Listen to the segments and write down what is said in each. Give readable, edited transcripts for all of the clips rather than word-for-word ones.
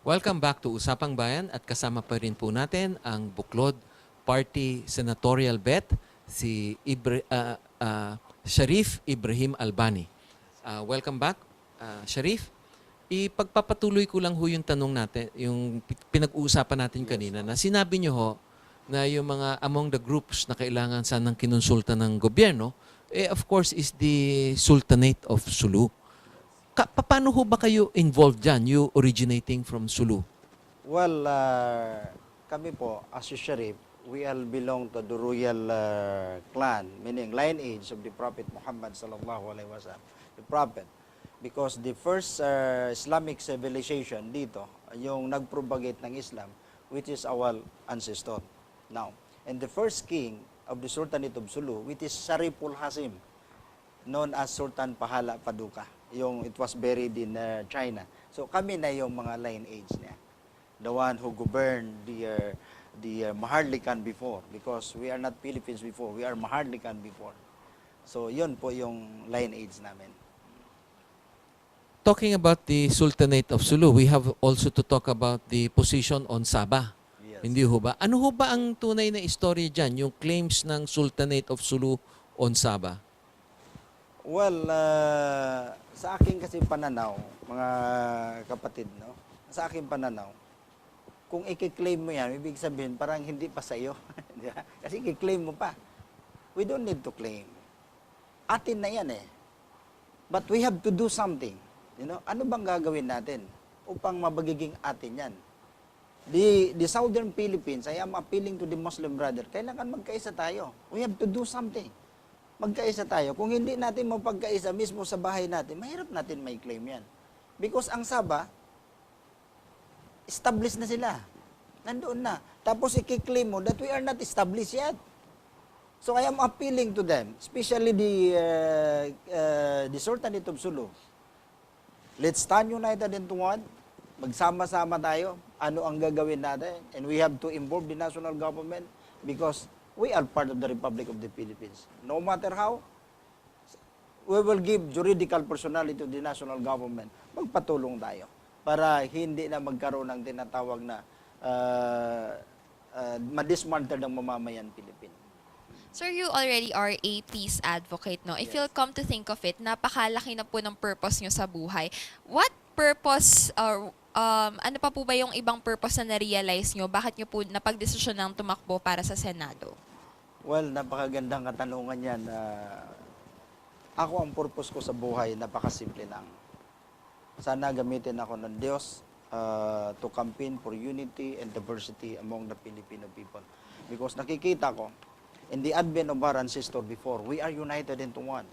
Welcome back to Usapang Bayan at kasama pa rin po natin ang Buklod Party Senatorial Bet, si Sharif Ibrahim Albani. Welcome back, Sharif. Ipagpapatuloy ko lang ho yung tanong natin, yung pinag-uusapan natin kanina na sinabi niyo ho na yung mga among the groups na kailangan sanang kinonsulta ng gobyerno, of course is the Sultanate of Sulu. Paano ho ba kayo involved dyan, you originating from Sulu? Well, kami po, as a Sharif, we all belong to the royal clan, meaning lineage of the Prophet Muhammad sallallahu alaihi wasallam, the Prophet. Because the first Islamic civilization dito, yung nag-propagate ng Islam, which is our ancestor now. And the first king of the Sultanate of Sulu, which is Shariful Hasim, known as Sultan Pahala Paduka. It was buried in China. So kami na yung mga lineage niya. The one who governed the Maharlikan before, because we are not Philippines before, we are Maharlikan before. So yun po yung lineage namin. Talking about the Sultanate of Sulu, we have also to talk about the position on Sabah. Yes. Hindi ho ba? Ano ho ba ang tunay na istorya dyan, yung claims ng Sultanate of Sulu on Sabah? Well, sa aking kasi pananaw, mga kapatid, no? Sa aking pananaw, kung i-claim mo yan, ibig sabihin parang hindi pa sa iyo. Kasi i-claim mo pa. We don't need to claim. Atin na yan eh. But we have to do something. You know, ano bang gagawin natin upang mabagiging atin yan? The Southern Philippines, I am appealing to the Muslim brother, kailangan magkaisa tayo. We have to do something. Magkaisa tayo. Kung hindi natin mapagkaisa mismo sa bahay natin, mahirap natin may claim yan. Because ang Sabah, established na sila. Nandoon na. Tapos i-claim mo that we are not established yet. So I am appealing to them, especially the Sultanate of Sulu. Let's stand united into one. Magsama-sama tayo. Ano ang gagawin natin? And we have to involve the national government because we are part of the Republic of the Philippines. No matter how, we will give juridical personality to the national government. Magpatulong tayo para hindi na magkaroon ng tinatawag na madismantle ng mamamayan Pilipino. Sir, you already are a peace advocate, no? If you'll come to think of it, napakalaki na po ng purpose nyo sa buhay. What purpose or ano pa po ba yung ibang purpose na na-realize nyo? Bakit nyo po napag-desisyon ng tumakbo para sa Senado? Well, napakagandang katanungan yan. Ako ang purpose ko sa buhay, napakasimple lang. Sana gamitin ako ng Diyos to campaign for unity and diversity among the Filipino people. Because nakikita ko, in the advent of our ancestor before, we are united into one,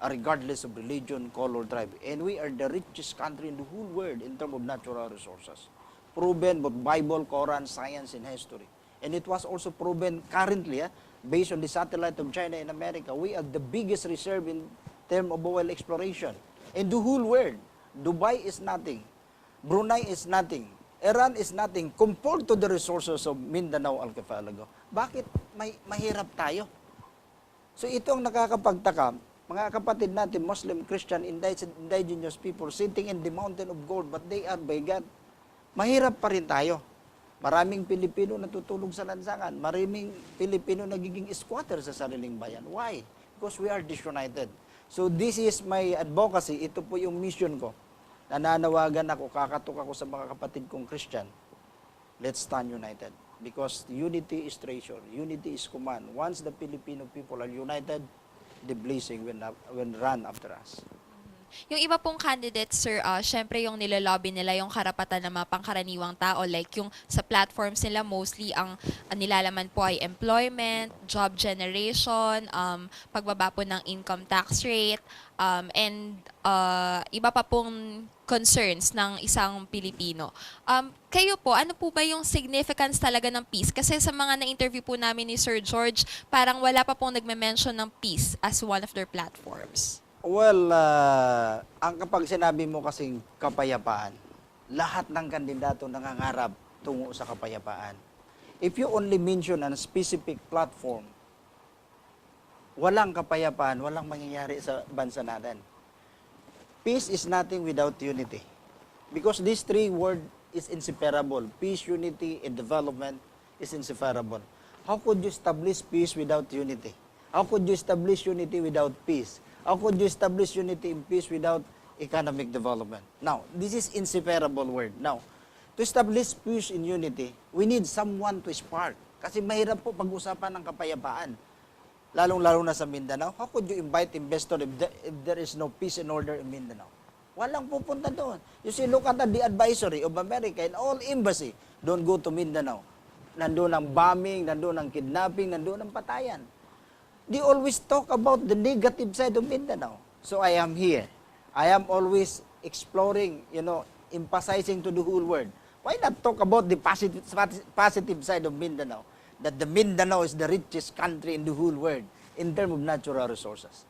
regardless of religion, color, tribe. And we are the richest country in the whole world in terms of natural resources. Proven both Bible, Quran, science, and history. And it was also proven currently, based on the satellite of China and America, we are the biggest reserve in terms of oil exploration. In the whole world, Dubai is nothing. Brunei is nothing. Iran is nothing compared to the resources of Mindanao Archipelago. Bakit mahirap tayo? So ito ang nakakapagtaka, mga kapatid natin, Muslim, Christian, indigenous people sitting in the mountain of gold, but they are by God. Mahirap pa rin tayo. Maraming Pilipino natutulog sa lansangan. Maraming Pilipino nagiging squatter sa sariling bayan. Why? Because we are disunited. So this is my advocacy. Ito po yung mission ko. Nananawagan ako, kakatok ako sa mga kapatid kong Christian. Let's stand united. Because unity is treasure. Unity is command. Once the Filipino people are united, the blessing will run after us. Yung iba pong candidates, sir, syempre yung nilalobby nila yung karapatan ng mga pangkaraniwang tao. Like yung sa platforms nila, mostly ang nilalaman po ay employment, job generation, pagbaba po ng income tax rate, and iba pa pong concerns ng isang Pilipino. Kayo po, ano po ba yung significance talaga ng peace? Kasi sa mga na-interview po namin ni Sir George, parang wala pa pong nagme-mention ng peace as one of their platforms. Well, ang kapag sinabi mo kasing kapayapaan, lahat ng kandidato nangangarap tungo sa kapayapaan. If you only mention a specific platform, walang kapayapaan, walang mangyayari sa bansa natin. Peace is nothing without unity. Because these three words is inseparable. Peace, unity, and development is inseparable. How could you establish peace without unity? How could you establish unity without peace? How could you establish unity and peace without economic development? Now, this is inseparable word. Now, to establish peace and unity, we need someone to spark. Kasi mahirap po pag-usapan ng kapayapaan. Lalong-lalo na sa Mindanao. How could you invite investor if there is no peace and order in Mindanao? Walang pupunta doon. You see, look at the advisory of America and all embassy. Don't go to Mindanao. Nandun ang bombing, nandun ang kidnapping, nandun ang patayan. They always talk about the negative side of Mindanao. So I am here. I am always exploring, emphasizing to the whole world. Why not talk about the positive side of Mindanao? That the Mindanao is the richest country in the whole world in terms of natural resources.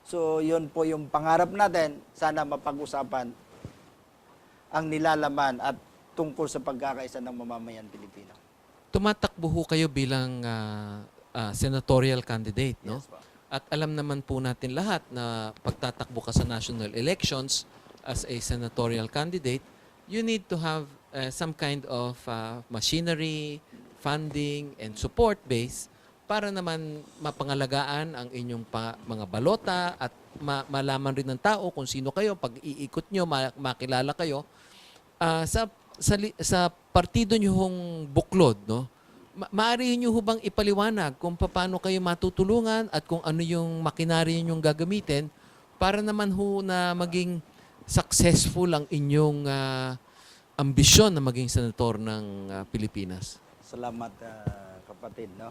So yun po yung pangarap natin. Sana mapag-usapan ang nilalaman at tungkol sa pagkakaisa ng mamamayan Pilipino. Tumatakbo ho kayo bilang senatorial candidate, no? Yes, po. At alam naman po natin lahat na pagtatakbo ka sa national elections as a senatorial candidate, you need to have some kind of machinery, funding, and support base para naman mapangalagaan ang inyong mga balota at malaman rin ng tao kung sino kayo. Pag iikot nyo, makilala kayo. Sa partido nyo hong buklod, no? Maaari nyo bang ipaliwanag kung paano kayo matutulungan at kung ano yung makinarya nyong gagamitin para naman ho na maging successful ang inyong ambisyon na maging senator ng Pilipinas? Salamat, kapatid. No?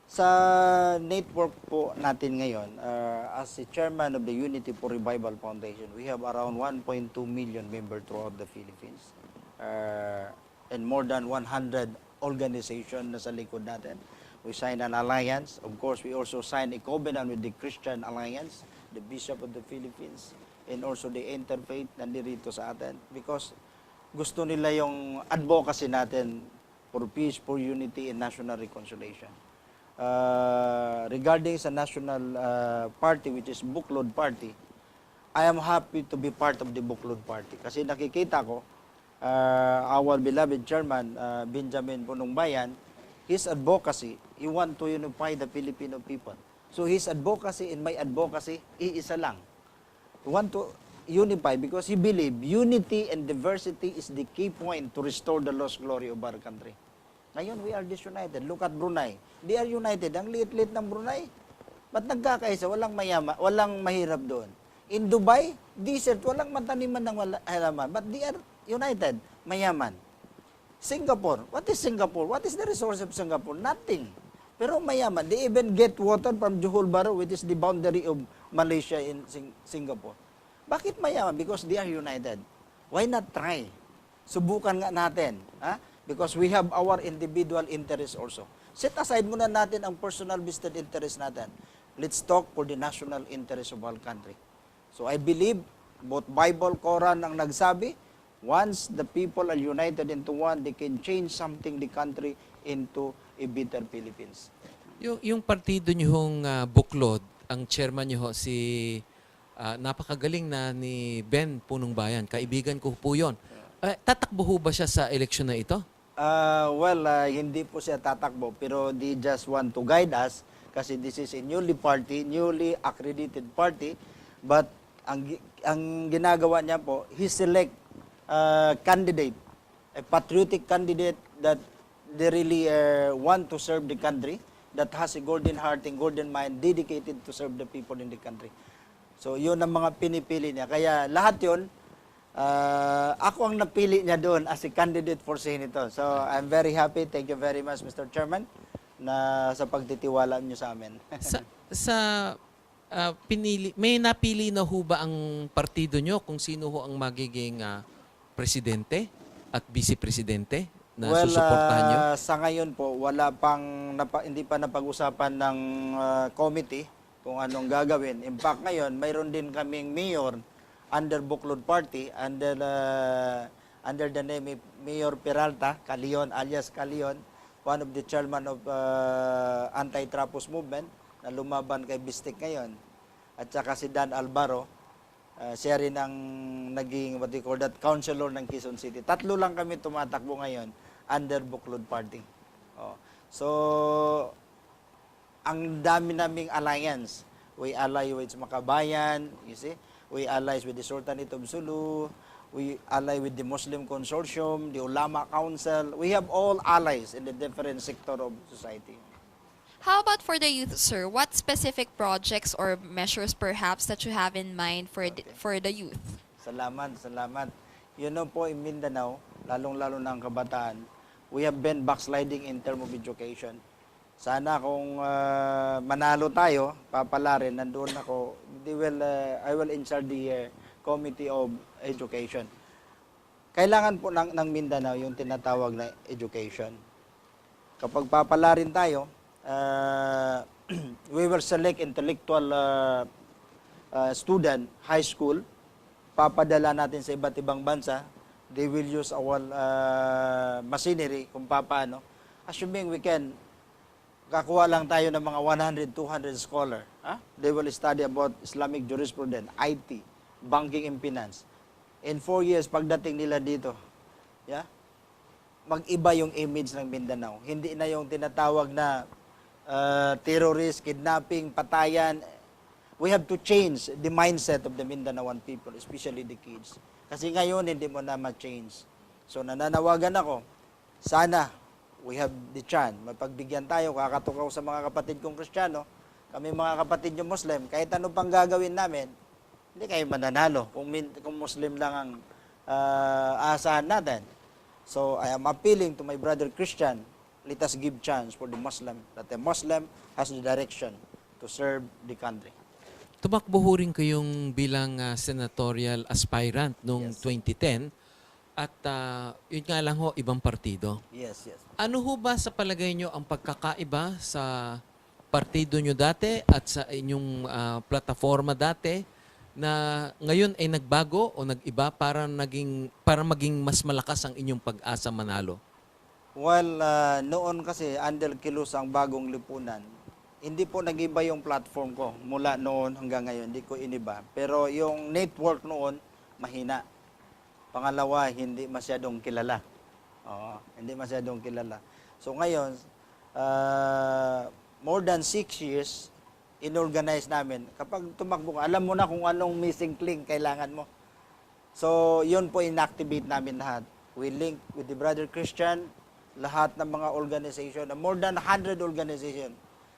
Sa network po natin ngayon, as the chairman of the Unity for Revival Foundation, we have around 1.2 million members throughout the Philippines. And more than 100 organization na sa likod natin. We signed an alliance. Of course, we also signed a covenant with the Christian Alliance, the Bishop of the Philippines, and also the Interfaith nandirito sa atin because gusto nila yung advocacy natin for peace, for unity, and national reconciliation. Regarding sa national party, which is Buklod Party, I am happy to be part of the Buklod Party kasi nakikita ko our beloved chairman, Benjamin Punongbayan, his advocacy, he want to unify the Filipino people. So his advocacy and my advocacy, iisa lang. We want to unify because he believe unity and diversity is the key point to restore the lost glory of our country. Ngayon, we are disunited. Look at Brunei. They are united. Ang liit-liit ng Brunei. Ba't nagkakaisa? Walang walang mahirap doon. In Dubai, desert, walang mataniman ng halaman. But they are united, mayaman. Singapore, what is Singapore? What is the resource of Singapore? Nothing. Pero mayaman. They even get water from Johor Bahru, which is the boundary of Malaysia in Singapore. Bakit mayaman? Because they are united. Why not try? Subukan nga natin. Ha? Because we have our individual interests also. Set aside muna natin ang personal vested interest natin. Let's talk for the national interest of our country. So I believe, both Bible, Quran ang nagsabi, once the people are united into one, they can change something the country into a better Philippines. Yung partido nyo hong Buklod, ang chairman nyo ho, si napakagaling na ni Ben Punongbayan. Kaibigan ko po yun. Tatakbo ho ba siya sa eleksyon na ito? Hindi po siya tatakbo, pero they just want to guide us kasi this is a newly accredited party. But ang ginagawa niya po, he select candidate, a patriotic candidate that they really want to serve the country, that has a golden heart and golden mind, dedicated to serve the people in the country. So yun ang mga pinipili niya. Kaya lahat yun, ako ang napili niya doon as a candidate for senator. So I'm very happy. Thank you very much, Mr. Chairman, na sa pagtitiwala niyo sa amin. May napili na ho ba ang partido nyo kung sino ho ang magiging presidente at vice-presidente na susuportahan nyo? Sa ngayon po, hindi pa napag-usapan ng committee kung anong gagawin. In fact, ngayon, mayroon din kaming mayor under Buklod Party, under the name of Mayor Peralta, Calion, alias Calion, one of the chairman of Anti-Trapos Movement, na lumaban kay Bistik ngayon, at saka si Dan Alvaro, Siya rin ang naging, what do you call that, councilor ng Quezon City. 3 lang kami tumatakbo ngayon under Buklod Party. Oh. So, ang dami naming alliance. We ally with Makabayan, you see. We ally with the Sultanate of Sulu. We ally with the Muslim Consortium, the Ulama Council. We have all allies in the different sector of society. How about for the youth, sir? What specific projects or measures perhaps that you have in mind for for the youth? Salamat, salamat. You know po, in Mindanao, lalong-lalo na ang kabataan, we have been backsliding in term of education. Sana kung manalo tayo, papalarin, nandoon ako, I will insert the Committee of Education. Kailangan po ng Mindanao yung tinatawag na education. Kapag papalarin tayo, we will select intellectual student, high school, papadala natin sa iba't ibang bansa. They will use our machinery kung paano. Assuming we can, kakuha lang tayo ng mga 100, 200 scholar. They will study about Islamic jurisprudence, IT, banking and finance. In 4 years, pagdating nila dito, mag-iba yung image ng Mindanao. Hindi na yung tinatawag na terrorist, kidnapping, patayan. We have to change the mindset of the Mindanaoan people, especially the kids. Kasi ngayon, hindi mo na ma-change. So, nananawagan ako, sana we have the chance, mapagbigyan tayo, kakatukaw sa mga kapatid kong Kristiyano, kami mga kapatid yung Muslim, kahit ano pang gagawin namin, hindi kayo mananalo kung Muslim lang ang aasahan natin. So, I am appealing to my brother Christian, let us give chance for the Muslim, that the Muslim has the direction to serve the country. Tumakbo ho rin kayong bilang senatorial aspirant noong Yes. 2010 at yun nga lang ho, ibang partido. Yes, yes. Ano ho ba sa palagay nyo ang pagkakaiba sa partido nyo dati at sa inyong plataforma dati na ngayon ay nagbago o nag-iba para maging mas malakas ang inyong pag-asa manalo? Well, noon kasi, Andel Kilos ang bagong lipunan. Hindi po nag-iba yung platform ko mula noon hanggang ngayon. Hindi ko iniba. Pero yung network noon, mahina. Pangalawa, hindi masyadong kilala. Oo, hindi masyadong kilala. So ngayon, more than 6 years, inorganize namin. Kapag tumakbo ka, alam mo na kung anong missing link kailangan mo. So, yun po inactivate namin lahat. We link with the Brother Christian, lahat ng mga organization, more than 100 organization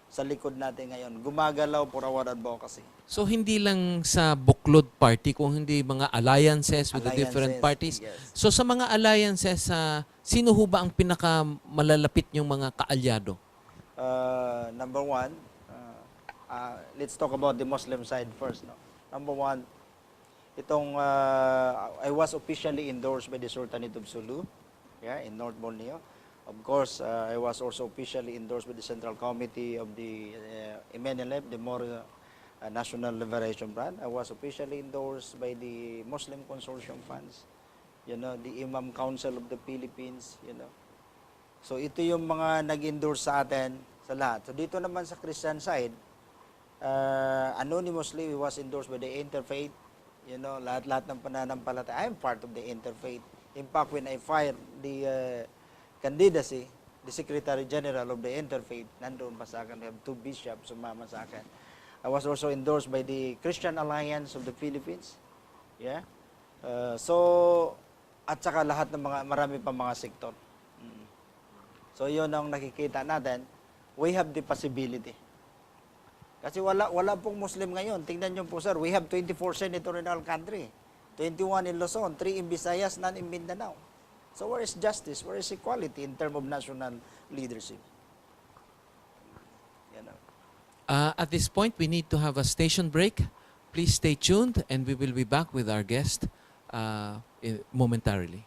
sa likod natin ngayon. Gumagalaw for our advocacy. So hindi lang sa Buklod Party, kung hindi mga alliances with the different parties. Yes. So sa mga alliances, sino ho ba ang pinakamalalapit yung mga kaalyado? Number one, let's talk about the Muslim side first. No? Number one, I was officially endorsed by the Sultanate of Sulu, in North Borneo. Of course, I was also officially endorsed by the Central Committee of the MNLF, the Moro National Liberation Front. I was officially endorsed by the Muslim Consortium Funds, the Imam Council of the Philippines, So ito yung mga nag-endorse sa atin sa lahat. So dito naman sa Christian side, anonymously we was endorsed by the Interfaith, lahat-lahat ng pananampalataya. I'm part of the Interfaith. In fact, when I fired the candidacy, the Secretary General of the Interfaith, nandoon pa sa akin. We have 2 bishops sumama sa akin. I was also endorsed by the Christian Alliance of the Philippines. At saka lahat ng marami pa mga sektor. So yun ang nakikita natin. We have the possibility. Kasi wala pong Muslim ngayon. Tingnan nyo po, sir, we have 24 senatorial country. 21 in Luzon, 3 in Visayas, none in Mindanao. So where is justice? Where is equality in terms of national leadership? At this point, we need to have a station break. Please stay tuned and we will be back with our guest momentarily.